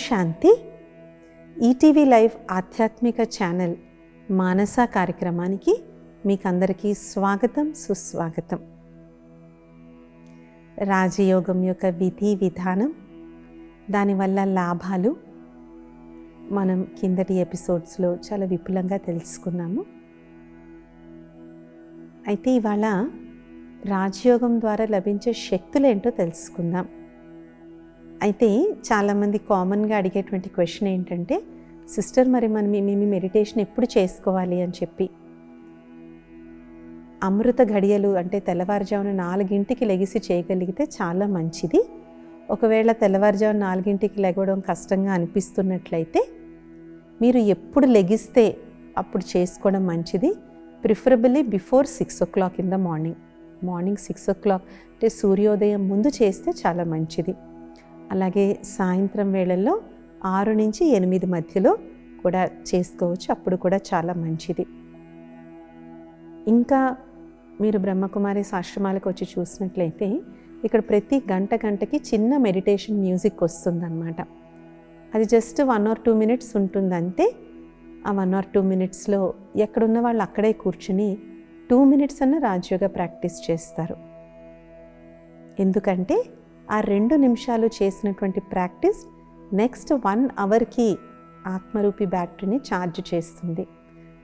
శాంతి. ETV live ఆధ్యాత్మిక channel మానస కార్యక్రమానికి మీకందరికీ స్వాగతం, సుస్వాగతం. రాజయోగం యొక్క విధి విధానం, దానివల్ల లాభాలు మనం కిందటి ఎపిసోడ్స్లో చాలా విపులంగా తెలుసుకున్నాము. అయితే ఇవాళ రాజయోగం ద్వారా లభించే శక్తులు ఏంటో తెలుసుకుందాం. అయితే చాలామంది కామన్గా అడిగేటువంటి క్వశ్చన్ ఏంటంటే, సిస్టర్ మరి మేము మెడిటేషన్ ఎప్పుడు చేసుకోవాలి అని చెప్పి. అమృత ఘడియలు అంటే తెల్లవారుజామున 4 లెగిసి చేయగలిగితే చాలా మంచిది. ఒకవేళ తెల్లవారుజామున 4 లెగవడం కష్టంగా అనిపిస్తున్నట్లయితే మీరు ఎప్పుడు లెగిస్తే అప్పుడు చేసుకోవడం మంచిది. Preferably before 6 o'clock in the morning 6 o'clock అంటే సూర్యోదయం ముందు చేస్తే చాలా మంచిది. అలాగే సాయంత్రం వేళల్లో 6 నుంచి 8 మధ్యలో కూడా చేసుకోవచ్చు, అప్పుడు కూడా చాలా మంచిది. ఇంకా మీరు బ్రహ్మకుమారిస్ ఆశ్రమాలకు వచ్చి చూసినట్లయితే ఇక్కడ ప్రతి గంటకి చిన్న మెడిటేషన్ మ్యూజిక్ వస్తుందన్నమాట. అది జస్ట్ 1 or 2 minutes ఉంటుంది అంతే. ఆ 1 or 2 minutesలో ఎక్కడున్న వాళ్ళు అక్కడే కూర్చుని 2 minutes అన్న రాజయోగ ప్రాక్టీస్ చేస్తారు. ఎందుకంటే ఆ 2 నిమిషాలు చేసినటువంటి ప్రాక్టీస్ నెక్స్ట్ 1 hourకి ఆత్మరూపి బ్యాటరీని ఛార్జ్ చేస్తుంది.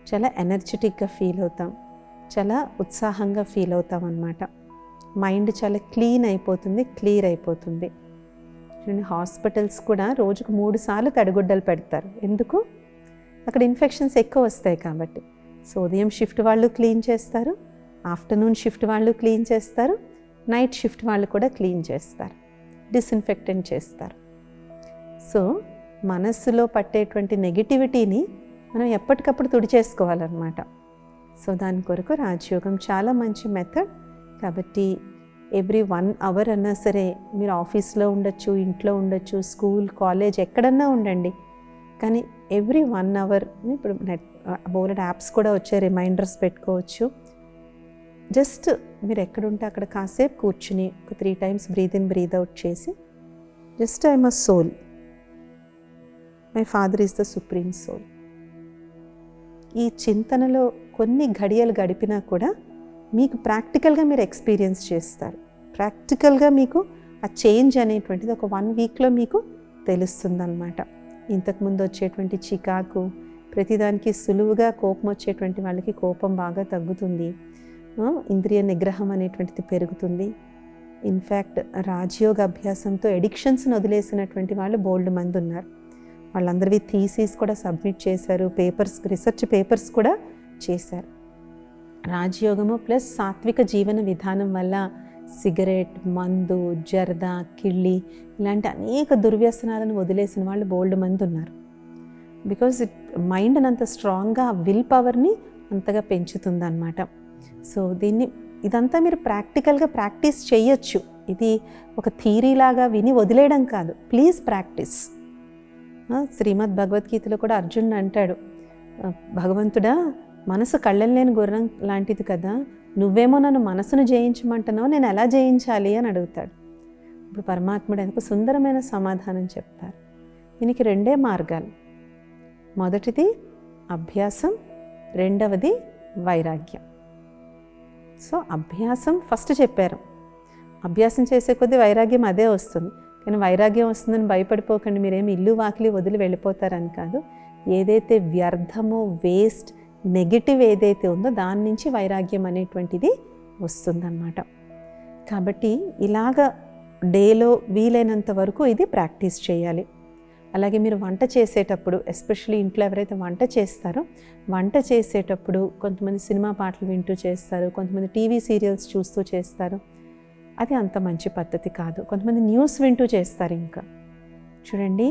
చాలా ఎనర్జెటిక్గా ఫీల్ అవుతాం, చాలా ఉత్సాహంగా ఫీల్ అవుతాం అన్నమాట. మైండ్ చాలా క్లియర్ అయిపోతుంది. హాస్పిటల్స్ కూడా రోజుకు 3 సార్లు తడిగుడ్డలు పెడతారు. ఎందుకు? అక్కడ ఇన్ఫెక్షన్స్ ఎక్కువ వస్తాయి కాబట్టి. సో ఉదయం షిఫ్ట్ వాళ్ళు క్లీన్ చేస్తారు, ఆఫ్టర్నూన్ షిఫ్ట్ వాళ్ళు క్లీన్ చేస్తారు, నైట్ షిఫ్ట్ వాళ్ళు కూడా క్లీన్ చేస్తారు, డిస్ఇన్ఫెక్టెంట్ చేస్తారు. సో మనస్సులో పట్టేటువంటి నెగిటివిటీని మనం ఎప్పటికప్పుడు తుడిచేసుకోవాలన్నమాట. సో దాని కొరకు రాజయోగం చాలా మంచి మెథడ్. కాబట్టి ఎవ్రీ 1 hour అన్నా సరే, మీరు ఆఫీస్లో ఉండొచ్చు, ఇంట్లో ఉండొచ్చు, స్కూల్, కాలేజ్ ఎక్కడన్నా ఉండండి, కానీ ఎవ్రీ 1 hour ఇప్పుడు బోలెడ్ యాప్స్ కూడా వచ్చే రిమైండర్స్ పెట్టుకోవచ్చు. జస్ట్ మీరు ఎక్కడుంటే అక్కడ కాసేపు కూర్చుని ఒక 3 times breathe in breathe out చేసి, just I'm a soul, my father is the supreme soul. ఈ చింతనలో కొన్ని ఘడియలు గడిపినా కూడా మీకు ప్రాక్టికల్గా మీరు ఎక్స్పీరియన్స్ చేస్తారు. ప్రాక్టికల్గా మీకు ఆ చేంజ్ అనేటువంటిది ఒక 1 weekలో మీకు తెలుస్తుందన్నమాట. ఇంతకుముందు వచ్చేటువంటి చికాకు, ప్రతిదానికి సులువుగా కోపం వచ్చేటువంటి వాళ్ళకి కోపం బాగా తగ్గుతుంది, ఇంద్రియ నిగ్రహం అనేటువంటిది పెరుగుతుంది. ఇన్ఫ్యాక్ట్ రాజయోగ అభ్యాసంతో ఎడిక్షన్స్ని వదిలేసినటువంటి వాళ్ళు బోల్డ్ మంది ఉన్నారు. వాళ్ళందరివి థీసిస్ కూడా సబ్మిట్ చేశారు, రీసెర్చ్ పేపర్స్ కూడా చేశారు. రాజయోగము ప్లస్ సాత్విక జీవన విధానం వల్ల సిగరెట్, మందు, జర్దా, కిళ్ళి ఇలాంటి అనేక దుర్వ్యసనాలను వదిలేసిన వాళ్ళు బోల్డ్ మంది ఉన్నారు. బికాజ్ మైండ్ని అంత స్ట్రాంగ్గా, విల్ పవర్ని అంతగా పెంచుతుంది అన్నమాట. సో ఇదంతా మీరు ప్రాక్టికల్గా ప్రాక్టీస్ చేయొచ్చు. ఇది ఒక థియరీలాగా విని వదిలేయడం కాదు, ప్లీజ్ ప్రాక్టీస్. శ్రీమద్ భగవద్గీతలో కూడా అర్జునుడు అంటాడు, భగవంతుడా, మనసు కళ్ళెం లేని గుర్రం లాంటిది కదా, నువ్వేమో నన్ను మనసును జయించమంటున్నావు, నేను ఎలా జయించాలి అని అడుగుతాడు. ఇప్పుడు పరమాత్ముడు ఎందుకు సుందరమైన సమాధానం చెప్తారు. దీనికి 2 మార్గాలు. మొదటిది అభ్యాసం, రెండవది వైరాగ్యం. సో అభ్యాసం ఫస్ట్ చెప్పారు. అభ్యాసం చేసే కొద్దీ వైరాగ్యం అదే వస్తుంది. కానీ వైరాగ్యం వస్తుందని భయపడిపోకండి, మీరేమి ఇల్లు వాకిలి వదిలి వెళ్ళిపోతారని కాదు. ఏదైతే వ్యర్థమో, వేస్ట్, నెగిటివ్ ఏదైతే ఉందో దాని నుంచి వైరాగ్యం అనేటువంటిది వస్తుందన్నమాట. కాబట్టి ఇలాగ డేలో వీలైనంత వరకు ఇది ప్రాక్టీస్ చేయాలి. అలాగే మీరు వంట చేసేటప్పుడు, ఎస్పెషల్లీ ఇంట్లో ఎవరైతే వంట చేస్తారో, వంట చేసేటప్పుడు కొంతమంది సినిమా పాటలు వింటూ చేస్తారు, కొంతమంది టీవీ సీరియల్స్ చూస్తూ చేస్తారు. అది అంత మంచి పద్ధతి కాదు. కొంతమంది న్యూస్ వింటూ చేస్తారు. ఇంకా చూడండి,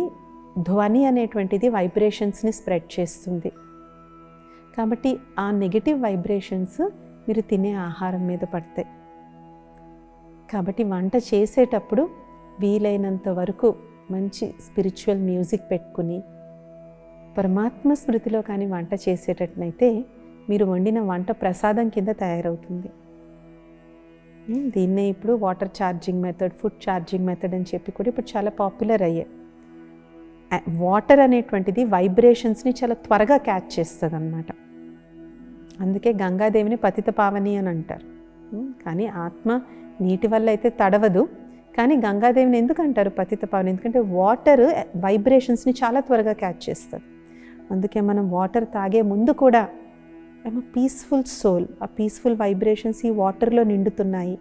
ధ్వని అనేటువంటిది వైబ్రేషన్స్ని స్ప్రెడ్ చేస్తుంది. కాబట్టి ఆ నెగిటివ్ వైబ్రేషన్స్ మీరు తినే ఆహారం మీద పడతాయి. కాబట్టి వంట చేసేటప్పుడు వీలైనంత వరకు మంచి స్పిరిచువల్ మ్యూజిక్ పెట్టుకుని పరమాత్మ స్మృతిలో కానీ వంట చేసేటట్లయితే మీరు వండిన వంట ప్రసాదం కింద తయారవుతుంది. దీన్నే ఇప్పుడు water charging method, food charging method అని చెప్పి కూడా ఇప్పుడు చాలా పాపులర్ అయ్యాయి. వాటర్ అనేటువంటిది వైబ్రేషన్స్ని చాలా త్వరగా క్యాచ్ చేస్తుంది అన్నమాట. అందుకే గంగాదేవిని పతిత పావని అని అంటారు. కానీ ఆత్మ నీటి వల్ల అయితే తడవదు, కానీ గంగాదేవిని ఎందుకు అంటారు పతిత పావని? ఎందుకంటే వాటర్ వైబ్రేషన్స్ని చాలా త్వరగా క్యాచ్ చేస్తుంది. అందుకే మనం వాటర్ తాగే ముందు కూడా ఐఎమ్ పీస్ఫుల్ సోల్, ఆ పీస్ఫుల్ వైబ్రేషన్స్ ఈ వాటర్లో నిండుతున్నాయి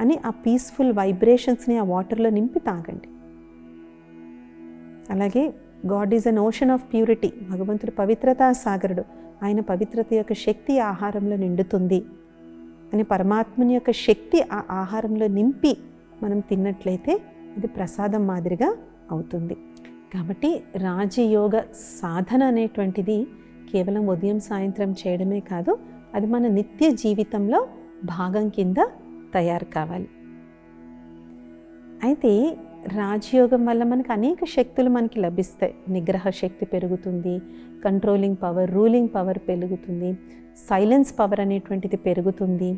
అని ఆ పీస్ఫుల్ వైబ్రేషన్స్ని ఆ వాటర్లో నింపి తాగండి. అలాగే God is an ocean of purity, భగవంతుడు పవిత్రతా సాగరుడు, ఆయన పవిత్రత యొక్క శక్తి ఆహారంలో నిండుతుంది అని పరమాత్మని యొక్క శక్తి ఆ ఆహారంలో నింపి మనం తిన్నట్లయితే ఇది ప్రసాదం మాదిరిగా అవుతుంది. కాబట్టి రాజయోగ సాధన అనేటువంటిది కేవలం ఉదయం సాయంత్రం చేయడమే కాదు, అది మన నిత్య జీవితంలో భాగం కింద తయారు కావాలి. అయితే రాజయోగం వల్ల మనకు అనేక శక్తులు మనకి లభిస్తాయి. నిగ్రహ శక్తి పెరుగుతుంది, కంట్రోలింగ్ పవర్, రూలింగ్ పవర్ పెరుగుతుంది, సైలెన్స్ పవర్ అనేటువంటిది పెరుగుతుంది,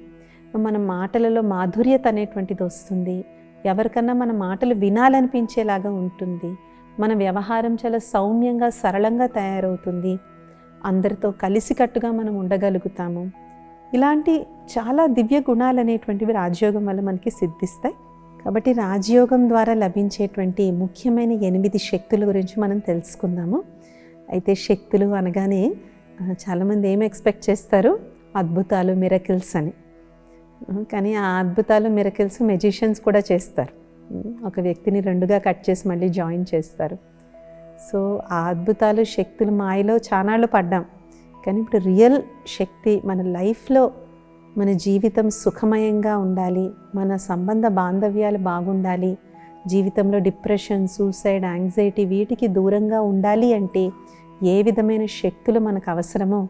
మన మాటలలో మాధుర్యత అనేటువంటిది వస్తుంది, ఎవరికన్నా మన మాటలు వినాలనిపించేలాగా ఉంటుంది, మన వ్యవహారం చాలా సౌమ్యంగా సరళంగా తయారవుతుంది, అందరితో కలిసికట్టుగా మనం ఉండగలుగుతాము. ఇలాంటి చాలా దివ్య గుణాలు అనేటువంటివి రాజయోగం వల్ల మనకి సిద్ధిస్తాయి. కాబట్టి రాజయోగం ద్వారా లభించేటువంటి ముఖ్యమైన 8 శక్తుల గురించి మనం తెలుసుకుందాము. అయితే శక్తులు అనగానే చాలామంది ఏం ఎక్స్పెక్ట్ చేస్తారు? అద్భుతాలు, మిరకిల్స్ అని. కానీ ఆ అద్భుతాలు, మిరకిల్స్ మెజిషియన్స్ కూడా చేస్తారు. ఒక వ్యక్తిని 2గా కట్ చేసి మళ్ళీ జాయిన్ చేస్తారు. సో ఆ అద్భుతాలు, శక్తులు మాయలో చానాళ్ళు పడ్డాం. కానీ ఇప్పుడు రియల్ శక్తి మన లైఫ్లో, మన జీవితం సుఖమయంగా ఉండాలి, మన సంబంధ బాంధవ్యాలు బాగుండాలి, జీవితంలో డిప్రెషన్, సూసైడ్, యాంగ్జైటీ వీటికి దూరంగా ఉండాలి అంటే ఏ విధమైన శక్తులు మనకు అవసరమో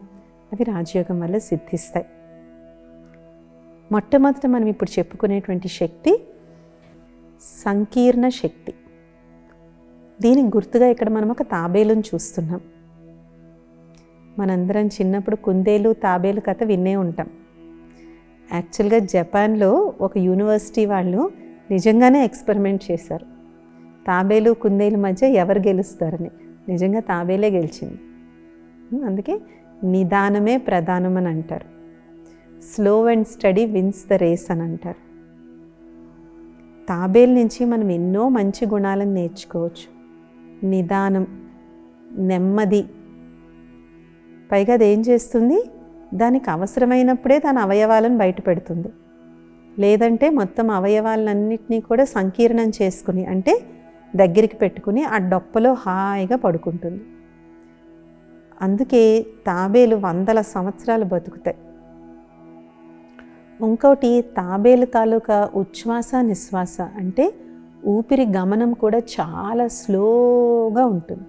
అవి రాజయోగం వల్ల సిద్ధిస్తాయి. మొట్టమొదట మనం ఇప్పుడు చెప్పుకునేటువంటి శక్తి సంకీర్ణ శక్తి. దీనికి గుర్తుగా ఇక్కడ మనం ఒక తాబేలును చూస్తున్నాం. మనందరం చిన్నప్పుడు కుందేలు, తాబేలు కథ వినే ఉంటాం. యాక్చువల్గా జపాన్లో ఒక యూనివర్సిటీ వాళ్ళు నిజంగానే ఎక్స్పెరిమెంట్ చేశారు, తాబేలు కుందేలు మధ్య ఎవరు గెలుస్తారని. నిజంగా తాబేలే గెలిచింది. అందుకే నిదానమే ప్రధానం అని అంటారు. Slow and steady wins the race అని అంటారు. తాబేలు నుంచి మనం ఎన్నో మంచి గుణాలను నేర్చుకోవచ్చు. నిదానం, నెమ్మది, పైగా అది ఏం చేస్తుంది? దానికి అవసరమైనప్పుడే దాని అవయవాలను బయట పెడుతుంది. లేదంటే మొత్తం అవయవాలన్నింటినీ కూడా సంకీర్ణం చేసుకుని, అంటే దగ్గరికి పెట్టుకుని ఆ డొప్పలో హాయిగా పడుకుంటుంది. అందుకే తాబేలు 100 సంవత్సరాలు బతుకుతాయి. ఇంకోటి, తాబేలు తాలూకా ఉచ్ఛ్వాస నిశ్వాస అంటే ఊపిరి గమనం కూడా చాలా స్లోగా ఉంటుంది.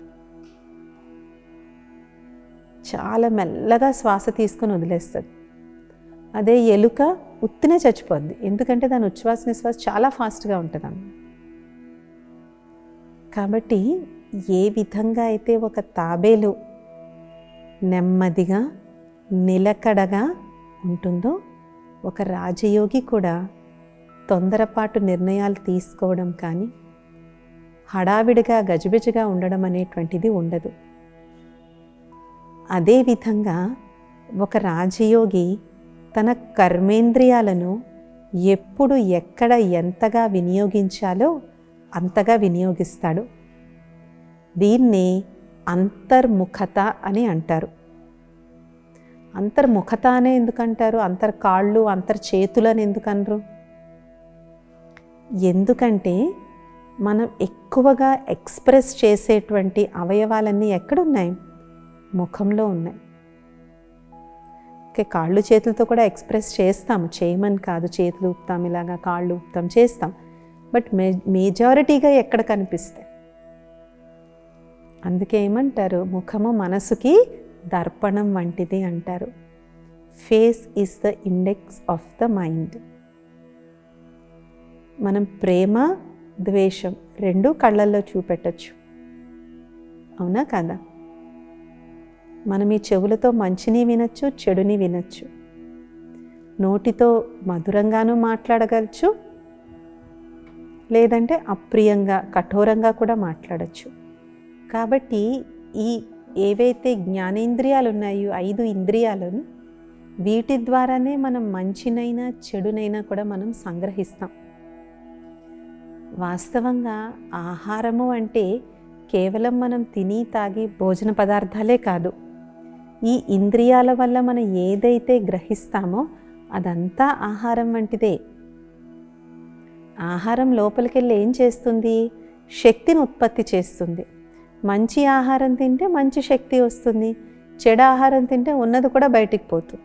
చాలా మెల్లగా శ్వాస తీసుకొని వదిలేస్తుంది. అదే ఎలుక ఉత్తినే చచ్చిపోద్ది, ఎందుకంటే దాని ఉచ్ఛ్వాస నిశ్వాస చాలా ఫాస్ట్గా ఉంటుంది. కాబట్టి ఏ విధంగా అయితే ఒక తాబేలు నెమ్మదిగా నిలకడగా ఉంటుందో, ఒక రాజయోగి కూడా తొందరపాటు నిర్ణయాలు తీసుకోవడం కానీ హడావిడిగా గజిబిజిగా ఉండడం అనేటువంటిది ఉండదు. అదేవిధంగా ఒక రాజయోగి తన కర్మేంద్రియాలను ఎప్పుడు, ఎక్కడ, ఎంతగా వినియోగించాలో అంతగా వినియోగిస్తాడు. దీన్ని అంతర్ముఖత అని అంటారు. అంతర్ముఖత అనే ఎందుకంటారు? అంతర్కాళ్ళు, అంతర్చేతులు అని ఎందుకనరు? ఎందుకంటే మనం ఎక్కువగా ఎక్స్ప్రెస్ చేసేటువంటి అవయవాలన్నీ ఎక్కడున్నాయి? ముఖంలో ఉన్నాయి. ఓకే, కాళ్ళు చేతులతో కూడా ఎక్స్ప్రెస్ చేస్తాము, చేయమని కాదు, చేతులు ఊపుతాం, ఇలాగా కాళ్ళు ఊపుతాం, చేస్తాం. బట్ మెజారిటీగా ఎక్కడ కనిపిస్తాయి? అందుకే ఏమంటారు? ముఖము మనసుకి దర్పణం వంటిది అంటారు. Face is the index of the mind. మనం ప్రేమ, ద్వేషం రెండూ కళ్ళల్లో చూపెట్టచ్చు, అవునా కదా? మనం ఈ చెవులతో మంచిని వినొచ్చు, చెడుని వినొచ్చు. నోటితో మధురంగానూ మాట్లాడగలచ్చు, లేదంటే అప్రియంగా, కఠోరంగా కూడా మాట్లాడచ్చు. కాబట్టి ఈ ఏవైతే జ్ఞానేంద్రియాలు ఉన్నాయో 5 ఇంద్రియాలను, వీటి ద్వారానే మనం మంచినైనా చెడునైనా కూడా మనం సంగ్రహిస్తాం. వాస్తవంగా ఆహారము అంటే కేవలం మనం తిని తాగి భోజన పదార్థాలే కాదు. ఈ ఇంద్రియాల వల్ల మనం ఏదైతే గ్రహిస్తామో అదంతా ఆహారం వంటిదే. ఆహారం లోపలికి వెళ్ళి ఏం చేస్తుంది? శక్తిని ఉత్పత్తి చేస్తుంది. మంచి ఆహారం తింటే మంచి శక్తి వస్తుంది, చెడు ఆహారం తింటే ఉన్నది కూడా బయటికి పోతుంది.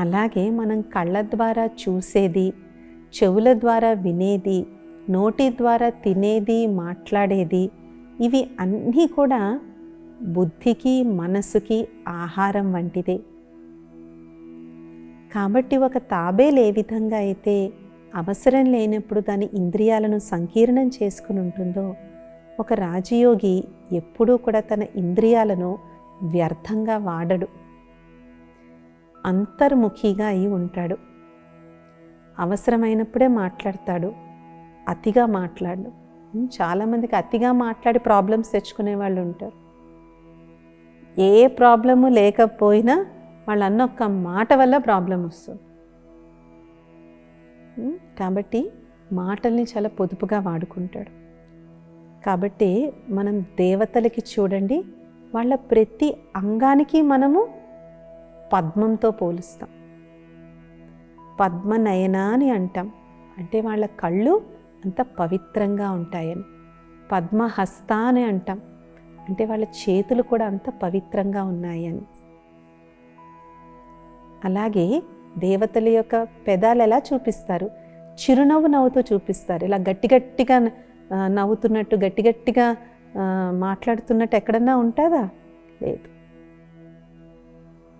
అలాగే మనం కళ్ళ ద్వారా చూసేది, చెవుల ద్వారా వినేది, నోటి ద్వారా తినేది, మాట్లాడేది, ఇవి అన్నీ కూడా బుద్ధికి మనసుకి ఆహారం వంటిదే. కాబట్టి ఒక తాబేలు ఏ విధంగా అయితే అవసరం లేనప్పుడు దాని ఇంద్రియాలను సంకీర్ణం చేసుకుని ఉంటుందో, ఒక రాజయోగి ఎప్పుడూ కూడా తన ఇంద్రియాలను వ్యర్థంగా వాడడు, అంతర్ముఖిగా అయి ఉంటాడు. అవసరమైనప్పుడే మాట్లాడతాడు, అతిగా మాట్లాడు. చాలామందికి అతిగా మాట్లాడి ప్రాబ్లమ్స్ తెచ్చుకునే వాళ్ళు ఉంటారు. ఏ ప్రాబ్లము లేకపోయినా వాళ్ళు అన్న ఒక్క మాట వల్ల ప్రాబ్లం వస్తుంది. కాబట్టి మాటల్ని చాలా పొదుపుగా వాడుకుంటాడు. కాబట్టి మనం దేవతలకి చూడండి, వాళ్ళ ప్రతి అంగానికి మనము పద్మంతో పోలుస్తాం. పద్మనయన అని అంటాం, అంటే వాళ్ళ కళ్ళు అంత పవిత్రంగా ఉంటాయని. పద్మహస్త అని అంటాం, అంటే వాళ్ళ చేతులు కూడా అంత పవిత్రంగా ఉన్నాయని. అలాగే దేవతల యొక్క పెదాలు ఎలా చూపిస్తారు? చిరునవ్వు నవ్వుతూ చూపిస్తారు. ఇలా గట్టిగా నవ్వుతున్నట్టు, గట్టిగా మాట్లాడుతున్నట్టు ఎక్కడన్నా ఉంటుందా? లేదు.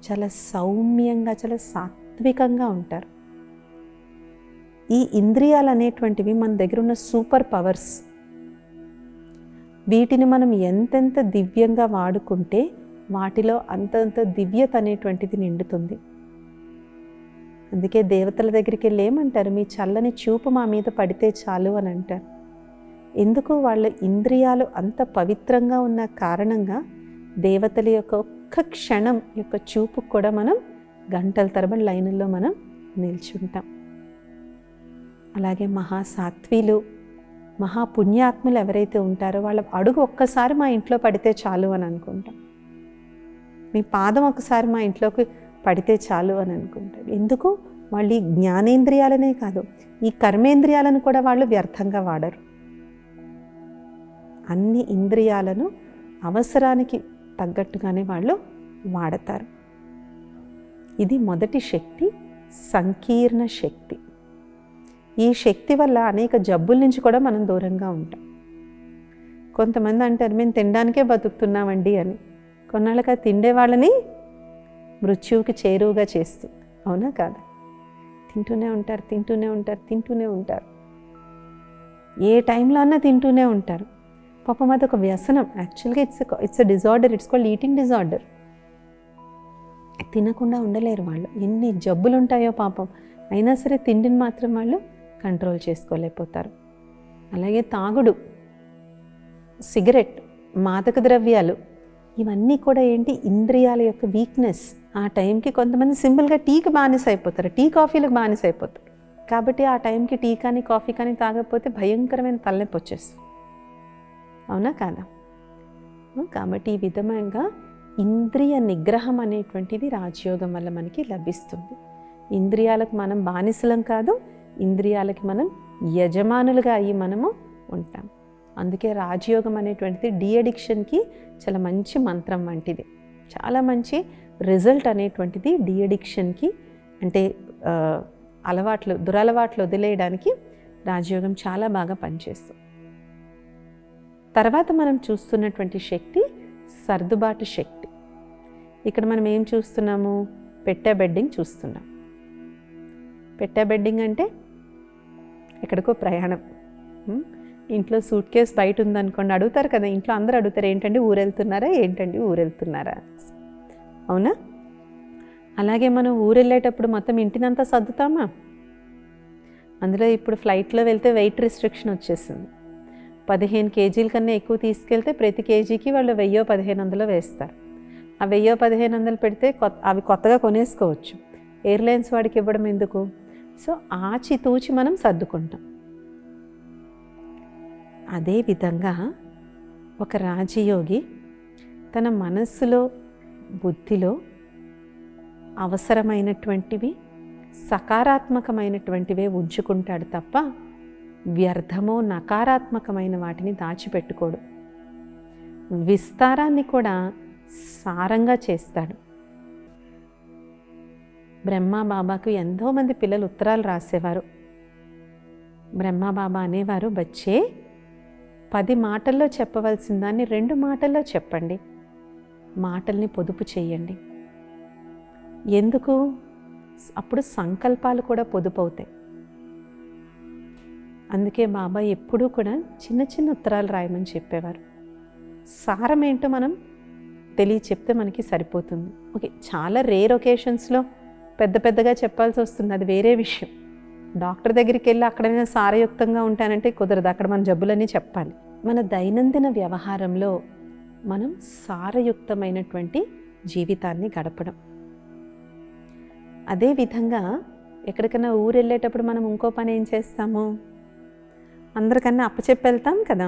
చాలా సౌమ్యంగా, చాలా సాత్వికంగా ఉంటారు. ఈ ఇంద్రియాలు అనేటువంటివి మన దగ్గర ఉన్న సూపర్ పవర్స్. వీటిని మనం ఎంతెంత దివ్యంగా వాడుకుంటే వాటిలో అంతంత దివ్యత అనేటువంటిది నిండుతుంది. అందుకే దేవతల దగ్గరికి వెళ్ళి ఏమంటారు? మీ చల్లని చూపు మా మీద పడితే చాలు అని అంటారు. ఎందుకు? వాళ్ళ ఇంద్రియాలు అంత పవిత్రంగా ఉన్న కారణంగా దేవతల యొక్క ఒక్క క్షణం యొక్క చూపుకు కూడా మనం గంటల తరబడి లైనుల్లో మనం నిల్చుంటాం. అలాగే మహాసాత్వీలు, మహాపుణ్యాత్ములు ఎవరైతే ఉంటారో వాళ్ళ అడుగు ఒక్కసారి మా ఇంట్లో పడితే చాలు అని అనుకుంటాం. మీ పాదం ఒకసారి మా ఇంట్లోకి పడితే చాలు అని అనుకుంటారు. ఎందుకు? వాళ్ళు ఈ జ్ఞానేంద్రియాలనే కాదు, ఈ కర్మేంద్రియాలను కూడా వాళ్ళు వ్యర్థంగా వాడరు. అన్ని ఇంద్రియాలను అవసరానికి తగ్గట్టుగానే వాళ్ళు వాడతారు. ఇది మొదటి శక్తి, సంకీర్ణ శక్తి. ఈ శక్తి వల్ల అనేక జబ్బుల నుంచి కూడా మనం దూరంగా ఉంటాం. కొంతమంది అంటారు, మేము తినడానికే బతుకుతున్నామండి అని. కొన్నాళ్ళకి తిండే వాళ్ళని మృత్యువుకి చేరువుగా చేస్తుంది. అవునా కాదా? తింటూనే ఉంటారు. ఏ టైంలో అన్నా తింటూనే ఉంటారు. పాపం అది ఒక వ్యసనం. యాక్చువల్గా it's a disorder. It's called eating disorder. తినకుండా ఉండలేరు వాళ్ళు. ఎన్ని జబ్బులు ఉంటాయో పాపం. అయినా సరే తిండిని మాత్రం వాళ్ళు కంట్రోల్ చేసుకోలేకపోతారు. అలాగే తాగుడు, సిగరెట్, మాదక ద్రవ్యాలు, ఇవన్నీ కూడా ఏంటి? ఇంద్రియాల యొక్క వీక్నెస్. ఆ టైంకి కొంతమంది సింపుల్గా టీకి బానిస అయిపోతారు, టీ కాఫీలకు బానిస అయిపోతారు. కాబట్టి ఆ టైంకి టీ కానీ కాఫీ కానీ తాగకపోతే భయంకరమైన తలనొప్పి వచ్చేస్తుంది. అవునా కాదా? కాబట్టి ఈ విధంగా ఇంద్రియ నిగ్రహం అనేటువంటిది రాజయోగం వల్ల మనకి లభిస్తుంది. ఇంద్రియాలకు మనం బానిసలం కాదు, ఇంద్రియాలకి మనం యజమానులుగా అయ్యి మనము ఉంటాం. అందుకే రాజయోగం అనేటువంటిది డీఅడిక్షన్కి చాలా మంచి మంత్రం వంటిది. చాలా మంచి రిజల్ట్ అనేటువంటిది డీఅడిక్షన్కి, అంటే దురలవాట్లు వదిలేయడానికి రాజయోగం చాలా బాగా పనిచేస్తుంది. తర్వాత మనం చూస్తున్నటువంటి శక్తి సర్దుబాటు శక్తి. ఇక్కడ మనం ఏం చూస్తున్నాము? పెట్టె బెడ్డింగ్ చూస్తున్నాం. పెట్టె బెడ్డింగ్ అంటే ఎక్కడికో ప్రయాణం. ఇంట్లో సూట్ కేస్ బయట ఉందనుకోండి, అడుగుతారు కదా, ఇంట్లో అందరూ అడుగుతారు, ఏంటండి ఊరెళ్తున్నారా? అవునా? అలాగే మనం ఊరెళ్ళేటప్పుడు మొత్తం ఇంటినంతా సర్దుతామా? అందులో ఇప్పుడు ఫ్లైట్లో వెళ్తే వెయిట్ రిస్ట్రిక్షన్ వచ్చేసింది. 15 కేజీల కన్నా ఎక్కువ తీసుకెళ్తే ప్రతి కేజీకి వాళ్ళు 1000-1500 వేస్తారు. ఆ 1000-1500 పెడితే అవి కొత్తగా కొనేసుకోవచ్చు. ఎయిర్లైన్స్ వాడికి ఇవ్వడం ఎందుకు? సో ఆచితూచి మనం సర్దుకుంటాం. అదేవిధంగా ఒక రాజయోగి తన మనస్సులో, బుద్ధిలో అవసరమైనటువంటివి, సకారాత్మకమైనటువంటివే ఉంచుకుంటాడు తప్ప వ్యర్థమో నకారాత్మకమైన వాటిని దాచిపెట్టుకోడు. విస్తారాన్ని కూడా సారంగా చేస్తాడు. బ్రహ్మాబాబాకు ఎంతోమంది పిల్లలు ఉత్తరాలు రాసేవారు. బ్రహ్మాబాబా అనేవారు, బచ్చే 10 మాటల్లో చెప్పవలసిన దాన్ని 2 మాటల్లో చెప్పండి, మాటల్ని పొదుపు చేయండి. ఎందుకు? అప్పుడు సంకల్పాలు కూడా పొదుపు అవుతాయి. అందుకే బాబా ఎప్పుడూ కూడా చిన్న చిన్న ఉత్తరాలు రాయమని చెప్పేవారు. సారం ఏంటో మనం చెప్తే మనకి సరిపోతుంది. ఓకే, చాలా రేర్ ఒకేషన్స్లో పెద్దగా చెప్పాల్సి వస్తుంది, అది వేరే విషయం. డాక్టర్ దగ్గరికి వెళ్ళి అక్కడైనా సారయుక్తంగా ఉంటానంటే కుదరదు, అక్కడ మన జబ్బులన్నీ చెప్పాలి. మన దైనందిన వ్యవహారంలో మనం సారయుక్తమైనటువంటి జీవితాన్ని గడపడం. అదేవిధంగా ఎక్కడికైనా ఊరు వెళ్ళేటప్పుడు మనం ఇంకో పని ఏం చేస్తాము? అందరికన్నా అప్పచెప్పి వెళ్తాం కదా.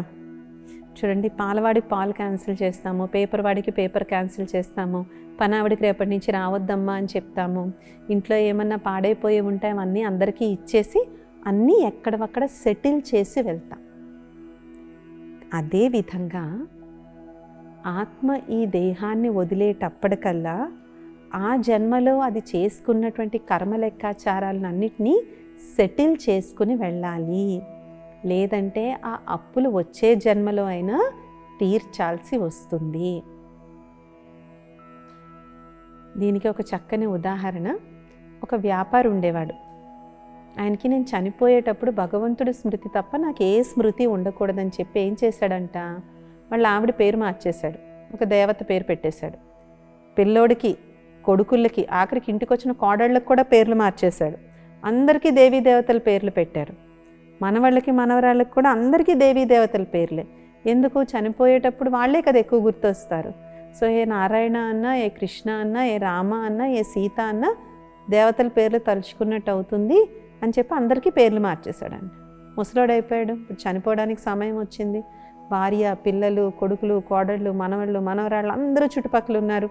చూడండి, పాలవాడికి పాలు క్యాన్సిల్ చేస్తాము, పేపర్ వాడికి పేపర్ క్యాన్సిల్ చేస్తాము, పనావిడికి రేపటి నుంచి రావద్దమ్మా అని చెప్తాము. ఇంట్లో ఏమన్నా పాడైపోయి ఉంటే అవన్నీ అందరికీ ఇచ్చేసి అన్నీ ఎక్కడవక్కడ సెటిల్ చేసి వెళ్తాం. అదేవిధంగా ఆత్మ ఈ దేహాన్ని వదిలేటప్పటికల్లా ఆ జన్మలో అది చేసుకున్నటువంటి కర్మ లెక్కాచారాలన్నింటినీ సెటిల్ చేసుకుని వెళ్ళాలి. లేదంటే ఆ అప్పులు వచ్చే జన్మలో అయినా తీర్చాల్సి వస్తుంది. దీనికి ఒక చక్కని ఉదాహరణ, ఒక వ్యాపారి ఉండేవాడు. ఆయనకి నేను చనిపోయేటప్పుడు భగవంతుడి స్మృతి తప్ప నాకు ఏ స్మృతి ఉండకూడదని చెప్పి ఏం చేశాడంట, వాళ్ళ ఆవిడ పేరు మార్చేశాడు, ఒక దేవత పేరు పెట్టేశాడు. పిల్లోడికి, కొడుకులకి, ఆఖరికి ఇంటికి వచ్చిన కోడళ్ళకి కూడా పేర్లు మార్చేశాడు. అందరికీ దేవీ దేవతల పేర్లు పెట్టారు. మనవాళ్ళకి మనవరాళ్ళకి కూడా అందరికీ దేవీ దేవతల పేర్లే. ఎందుకు? చనిపోయేటప్పుడు వాళ్ళే కదా ఎక్కువ గుర్తొస్తారు. సో ఏ నారాయణ అన్నా, ఏ కృష్ణ అన్నా, ఏ రామ అన్నా, ఏ సీత అన్నా దేవతల పేర్లు తలుచుకున్నట్టు అవుతుంది అని చెప్పి అందరికీ పేర్లు మార్చేశాడండి. ముసలోడైపోయాడు, ఇప్పుడు చనిపోవడానికి సమయం వచ్చింది. భార్య, పిల్లలు, కొడుకులు, కోడళ్ళు, మనవళ్ళు, మనవరాళ్ళు అందరూ చుట్టుపక్కల ఉన్నారు.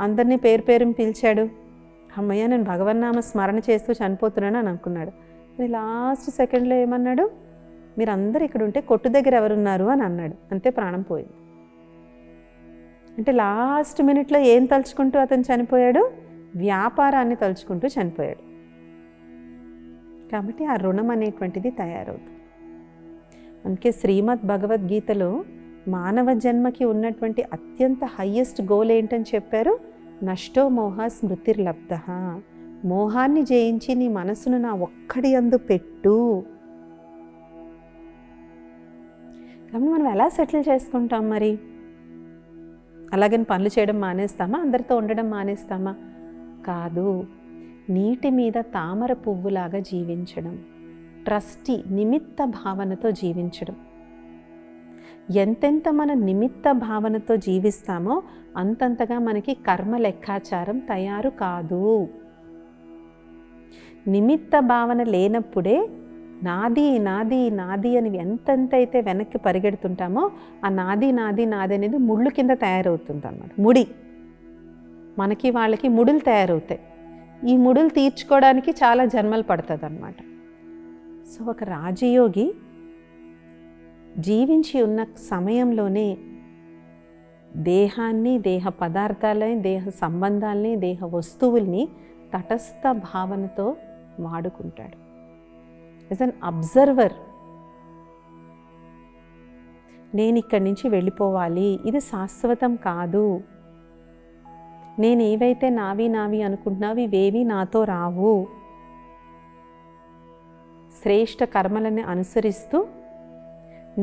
అందరినీ పేరు పేరుని పిలిచాడు. అమ్మయ్య, నేను భగవన్నామ స్మరణ చేస్తూ చనిపోతున్నాను అని అనుకున్నాడు. లాస్ట్ సెకండ్లో ఏమన్నాడు, మీరు అందరు ఇక్కడ ఉంటే కొట్టు దగ్గర ఎవరున్నారు అని అన్నాడు. అంతే, ప్రాణం పోయింది. అంటే లాస్ట్ మినిట్లో ఏం తలుచుకుంటూ అతను చనిపోయాడు? వ్యాపారాన్ని తలుచుకుంటూ చనిపోయాడు. కాబట్టి ఆ రుణం అనేటువంటిది తయారవుతుంది. అందుకే శ్రీమద్ భగవద్గీతలో మానవ జన్మకి ఉన్నటువంటి అత్యంత హయ్యెస్ట్ గోల్ ఏంటని చెప్పారు? నష్టో మోహ స్మృతిర్లబ్ధ. మోహాన్ని జయించి నీ మనసును నా ఒక్కడి యందు పెట్టు. కాబట్టి మనం ఎలా సెటిల్ చేసుకుంటాం మరి? అలాగని పనులు చేయడం మానేస్తామా? అందరితో ఉండడం మానేస్తామా? కాదు. నీటి మీద తామర పువ్వులాగా జీవించడం, ట్రస్టీ నిమిత్త భావనతో జీవించడం. ఎంతెంత మన నిమిత్త భావనతో జీవిస్తామో అంతంతగా మనకి కర్మ లెక్కాచారం తయారు కాదు. నిమిత్త భావన లేనప్పుడే నాది నాది నాది అని ఎంతెంతైతే వెనక్కి పరిగెడుతుంటామో ఆ నాది నాది నాది అనేది ముళ్ళు కింద తయారవుతుంది అన్నమాట. ముడి, మనకి వాళ్ళకి ముడులు తయారవుతాయి. ఈ ముడులు తీర్చుకోవడానికి చాలా జన్మలు పడుతుంది అన్నమాట. సో ఒక రాజయోగి జీవించి ఉన్న సమయంలోనే దేహాన్ని, దేహ పదార్థాలని, దేహ సంబంధాలని, దేహ వస్తువుల్ని తటస్థ భావనతో వాడుకుంటాడు. యాజ్ అన్ అబ్జర్వర్, నేను ఇక్కడి నుంచి వెళ్ళిపోవాలి, ఇది శాశ్వతం కాదు, నేను ఏవైతే నావి నావి అనుకుంటున్నావి ఇవేవి నాతో రావు, శ్రేష్ఠ కర్మలని అనుసరిస్తూ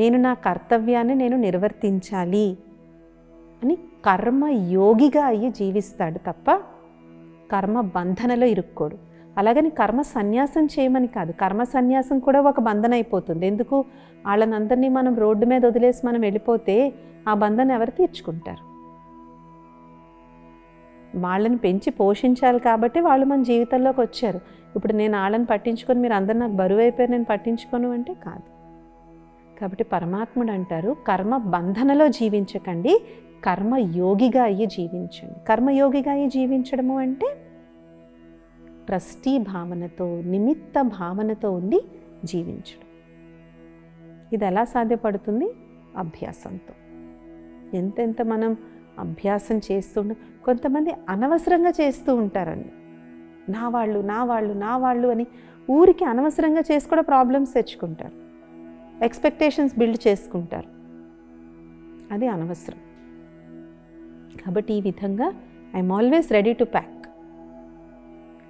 నేను నా కర్తవ్యాన్ని నేను నిర్వర్తించాలి అని కర్మ యోగిగా అయ్యి జీవిస్తాడు తప్ప కర్మ బంధనలో ఇరుక్కోడు. అలాగని కర్మ సన్యాసం చేయమని కాదు, కర్మ సన్యాసం కూడా ఒక బంధన అయిపోతుంది. ఎందుకు, వాళ్ళనందరినీ మనం రోడ్డు మీద వదిలేసి మనం వెళ్ళిపోతే ఆ బంధన ఎవరు తీర్చుకుంటారు? వాళ్ళని పెంచి పోషించాలి కాబట్టి వాళ్ళు మన జీవితంలోకి వచ్చారు. ఇప్పుడు నేను వాళ్ళని పట్టించుకొని మీరు అందరు నాకు బరువు అయిపోయారు నేను పట్టించుకోను అంటే కాదు. కాబట్టి పరమాత్ముడు అంటారు, కర్మ బంధనలో జీవించకండి, కర్మయోగిగా అయ్యి జీవించండి. కర్మయోగిగా అయ్యి జీవించడము అంటే ట్రస్టీ భావనతో, నిమిత్త భావనతో ఉండి జీవించడం. ఇది ఎలా సాధ్యపడుతుంది? అభ్యాసంతో. ఎంతెంత మనం అభ్యాసం చేస్తుండ, కొంతమంది అనవసరంగా చేస్తూ ఉంటారండి. నా వాళ్ళు నా వాళ్ళు నా వాళ్ళు అని ఊరికి అనవసరంగా చేసి కూడా ప్రాబ్లమ్స్ తెచ్చుకుంటారు, ఎక్స్పెక్టేషన్స్ బిల్డ్ చేసుకుంటారు. అది అనవసరం. కాబట్టి ఈ విధంగా I'm always ready to pack.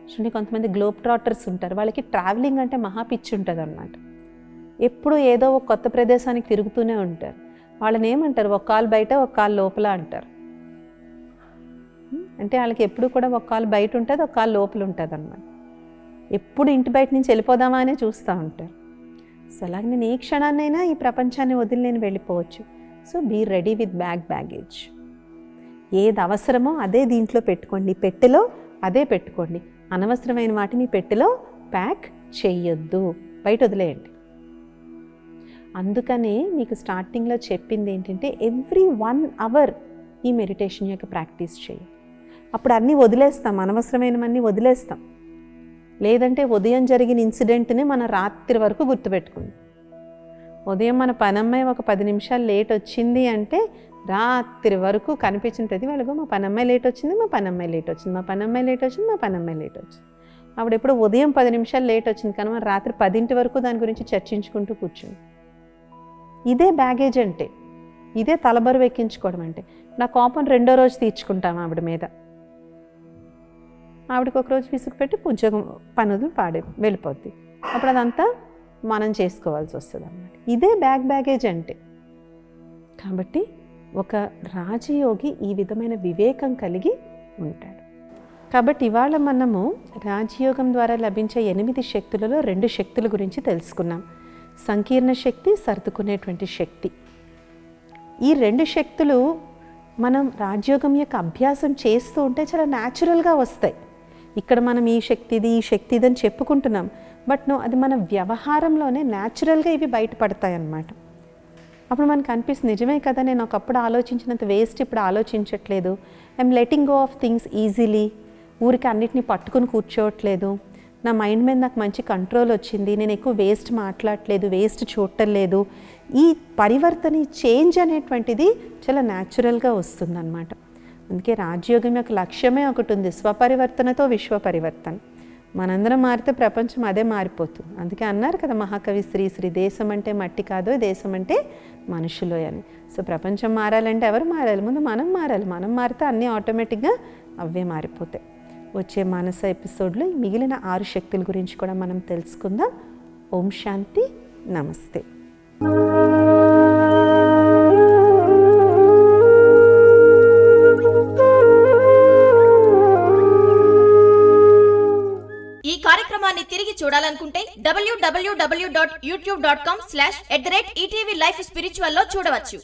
చూడండి, కొంతమంది గ్లోబ్ ట్రాటర్స్ ఉంటారు, వాళ్ళకి ట్రావెలింగ్ అంటే మహా పిచ్చి ఉంటుంది అన్నమాట. ఎప్పుడు ఏదో ఒక కొత్త ప్రదేశానికి తిరుగుతూనే ఉంటారు. వాళ్ళని ఏమంటారు, ఒక కాలు బయట ఒక కాలు లోపల అంటారు. అంటే వాళ్ళకి ఎప్పుడు కూడా ఒక కాలు బయట ఉంటుంది, ఒక కాలు లోపల ఉంటుంది అన్నమాట. ఎప్పుడు ఇంటి బయట నుంచి వెళ్ళిపోదామా అనే చూస్తూ ఉంటారు. సో అలాగే నేను ఏ క్షణాన్నైనా ఈ ప్రపంచాన్ని వదిలి నేను వెళ్ళిపోవచ్చు. So be ready with baggage. ఏది అవసరమో అదే దీంట్లో పెట్టుకోండి, పెట్టెలో అదే పెట్టుకోండి. అనవసరమైన వాటిని పెట్టెలో ప్యాక్ చేయొద్దు, బయట వదిలేయండి. అందుకనే మీకు స్టార్టింగ్లో చెప్పింది ఏంటంటే ఎవ్రీ 1 hour ఈ మెడిటేషన్ యొక్క ప్రాక్టీస్ చేయండి. అప్పుడు అన్నీ వదిలేస్తాం, అనవసరమైనవన్నీ వదిలేస్తాం. లేదంటే ఉదయం జరిగిన ఇన్సిడెంట్ని మన రాత్రి వరకు గుర్తుపెట్టుకుంది. ఉదయం మన పనమ్మాయి ఒక 10 నిమిషాలు లేట్ వచ్చింది అంటే రాత్రి వరకు కనిపించిన ప్రతి వాళ్ళకు మా పనమ్మాయి లేట్ వచ్చింది, మా పనమ్మాయి లేట్ వచ్చింది, మా పనమ్మాయి లేట్ వచ్చింది, మా పనమ్మాయి లేట్ వచ్చింది. అప్పుడు ఎప్పుడు ఉదయం 10 నిమిషాలు లేట్ వచ్చింది కానీ మనం రాత్రి 10 వరకు దాని గురించి చర్చించుకుంటూ కూర్చుంది. ఇదే బ్యాగేజ్ అంటే, ఇదే తలబరువు ఎక్కించుకోవడం అంటే. నా కోపం 2వ రోజు తీర్చుకుంటాం ఆవిడ మీద. ఆవిడకి ఒక రోజు విసుగు పెట్టి ఉద్యోగం పనులు వెళ్ళిపోద్ది. అప్పుడు అదంతా మనం చేసుకోవాల్సి వస్తుంది అన్నమాట. ఇదే బ్యాగేజ్ అంటే. కాబట్టి ఒక రాజయోగి ఈ విధమైన వివేకం కలిగి ఉంటాడు. కాబట్టి ఇవాళ మనము రాజయోగం ద్వారా లభించే 8 శక్తులలో 2 శక్తుల గురించి తెలుసుకున్నాం. సంకీర్ణ శక్తి, సర్దుకునేటువంటి శక్తి. ఈ 2 శక్తులు మనం రాజయోగం యొక్క అభ్యాసం చేస్తూ ఉంటే చాలా న్యాచురల్గా వస్తాయి. ఇక్కడ మనం ఈ శక్తిది అని చెప్పుకుంటున్నాం, బట్ అది మన వ్యవహారంలోనే న్యాచురల్గా ఇవి బయటపడతాయి అన్నమాట. అప్పుడు మనకు అనిపిస్తుంది, నిజమే కదా, నేను ఒకప్పుడు ఆలోచించినంత వేస్ట్ ఇప్పుడు ఆలోచించట్లేదు. I'm letting go of things easily. ఊరికి అన్నిటినీ పట్టుకుని కూర్చోవట్లేదు. నా మైండ్ మీద నాకు మంచి కంట్రోల్ వచ్చింది. నేను ఎక్కువ వేస్ట్ మాట్లాడట్లేదు, వేస్ట్ చూడట్లేదు. ఈ పరివర్తన, చేంజ్ అనేటువంటిది చాలా న్యాచురల్గా వస్తుందన్నమాట. అందుకే రాజయోగం యొక్క లక్ష్యమే ఒకటి ఉంది, స్వపరివర్తనతో విశ్వ పరివర్తన. మనందరం మారితే ప్రపంచం అదే మారిపోతుంది. అందుకే అన్నారు కదా మహాకవి శ్రీశ్రీ, దేశం అంటే మట్టి కాదు, దేశం అంటే మనుషులు అని. సో ప్రపంచం మారాలంటే ఎవరు మారాలి? ముందు మనం మారాలి. మనం మారితే అన్నీ ఆటోమేటిక్గా అవే మారిపోతాయి. వచ్చే మానస ఎపిసోడ్లో మిగిలిన 6 శక్తుల గురించి కూడా మనం తెలుసుకుందాం. ఓం శాంతి, నమస్తే. ఈ కార్యక్రమాన్ని తిరిగి చూడాలనుకుంటే www.youtube.com/@ETV Life Spiritual లో చూడవచ్చు.